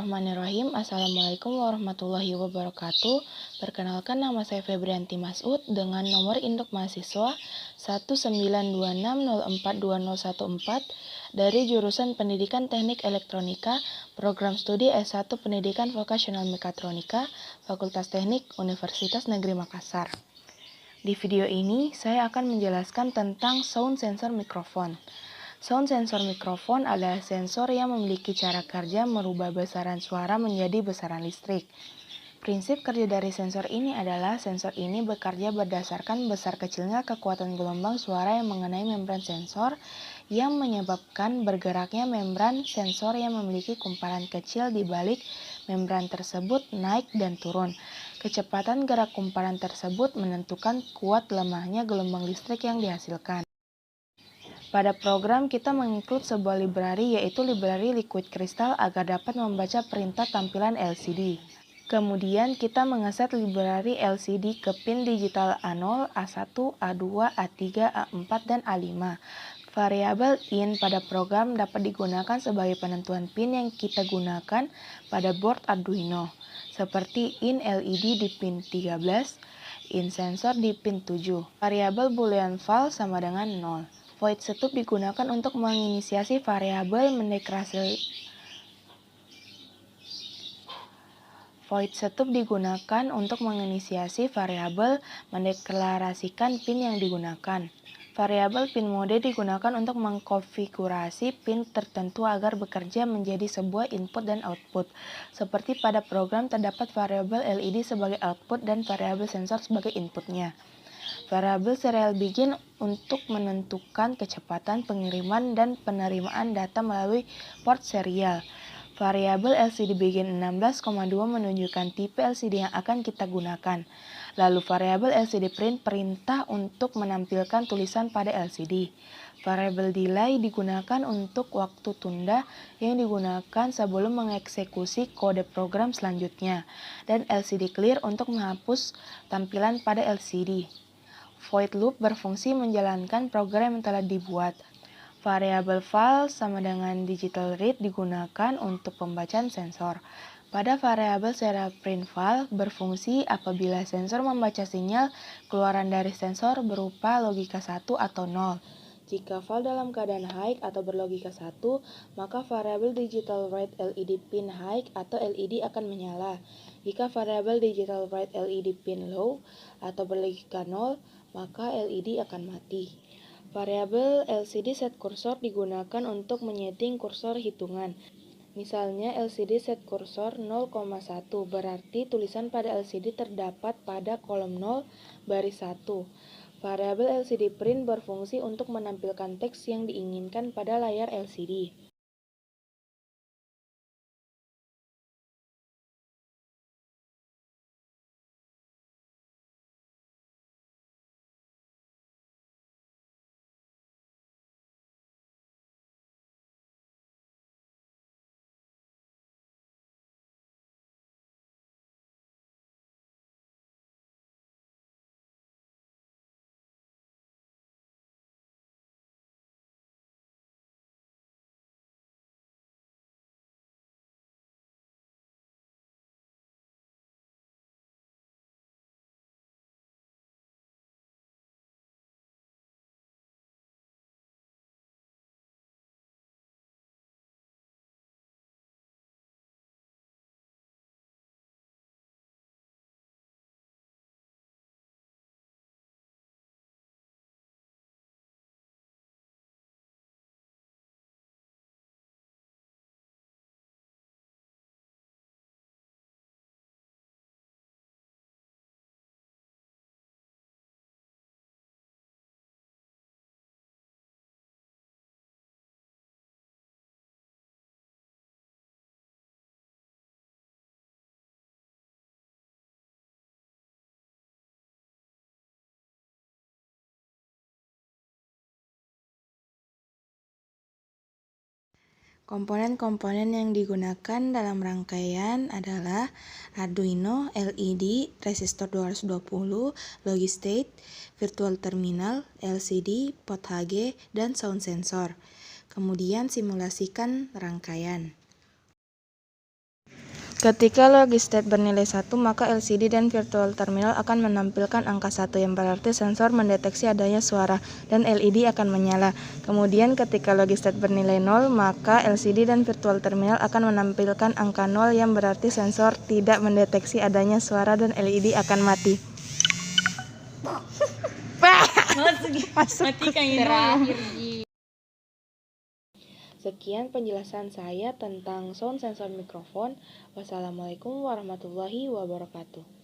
Bismillahirrahmanirrahim. Assalamualaikum warahmatullahi wabarakatuh. Perkenalkan, nama saya Febrianti Masud dengan nomor induk mahasiswa 192604214 dari jurusan Pendidikan Teknik Elektronika, Program Studi S1 Pendidikan Vokasional Mekatronika, Fakultas Teknik Universitas Negeri Makassar. Di video ini, saya akan menjelaskan tentang sound sensor mikrofon. Sound sensor mikrofon adalah sensor yang memiliki cara kerja merubah besaran suara menjadi besaran listrik. Prinsip kerja dari sensor ini adalah sensor ini bekerja berdasarkan besar kecilnya kekuatan gelombang suara yang mengenai membran sensor yang menyebabkan bergeraknya membran sensor yang memiliki kumparan kecil di balik membran tersebut naik dan turun. Kecepatan gerak kumparan tersebut menentukan kuat lemahnya gelombang listrik yang dihasilkan. Pada program, kita menginclude sebuah library, yaitu library Liquid Crystal agar dapat membaca perintah tampilan LCD. Kemudian, kita mengeset library LCD ke pin digital A0, A1, A2, A3, A4, dan A5. Variabel in pada program dapat digunakan sebagai penentuan pin yang kita gunakan pada board Arduino, seperti in LED di pin 13, in sensor di pin 7. Variabel boolean val sama dengan 0. Void setup digunakan untuk menginisiasi variabel mendeklarasikan pin yang digunakan. Variabel pin mode digunakan untuk mengkonfigurasi pin tertentu agar bekerja menjadi sebuah input dan output. Seperti pada program terdapat variabel LED sebagai output dan variabel sensor sebagai inputnya. Variabel serial begin untuk menentukan kecepatan pengiriman dan penerimaan data melalui port serial. Variabel LCD begin 16,2 menunjukkan tipe LCD yang akan kita gunakan. Lalu variabel LCD print perintah untuk menampilkan tulisan pada LCD. Variabel delay digunakan untuk waktu tunda yang digunakan sebelum mengeksekusi kode program selanjutnya. Dan LCD clear untuk menghapus tampilan pada LCD. Void loop berfungsi menjalankan program yang telah dibuat. Variabel val sama dengan digital read digunakan untuk pembacaan sensor. Pada variabel serial print val berfungsi apabila sensor membaca sinyal keluaran dari sensor berupa logika 1 atau 0. Jika val dalam keadaan high atau berlogika 1, maka variabel digital write LED pin high atau LED akan menyala. Jika variabel digital write LED pin low atau berlogika 0, maka LED akan mati. Variabel LCD set cursor digunakan untuk menyeting kursor hitungan. Misalnya LCD set cursor 0,1 berarti tulisan pada LCD terdapat pada kolom 0 baris 1. Variabel LCD print berfungsi untuk menampilkan teks yang diinginkan pada layar LCD. Komponen-komponen yang digunakan dalam rangkaian adalah Arduino, LED, resistor 220, Logistate, virtual terminal, LCD, pot HG, dan sound sensor. Kemudian simulasikan rangkaian. Ketika logistate bernilai 1, maka LCD dan virtual terminal akan menampilkan angka 1, yang berarti sensor mendeteksi adanya suara, dan LED akan menyala. Kemudian ketika logistate bernilai 0, maka LCD dan virtual terminal akan menampilkan angka 0, yang berarti sensor tidak mendeteksi adanya suara, dan LED akan mati. Mati terakhir. Sekian penjelasan saya tentang sound sensor mikrofon. Wassalamualaikum warahmatullahi wabarakatuh.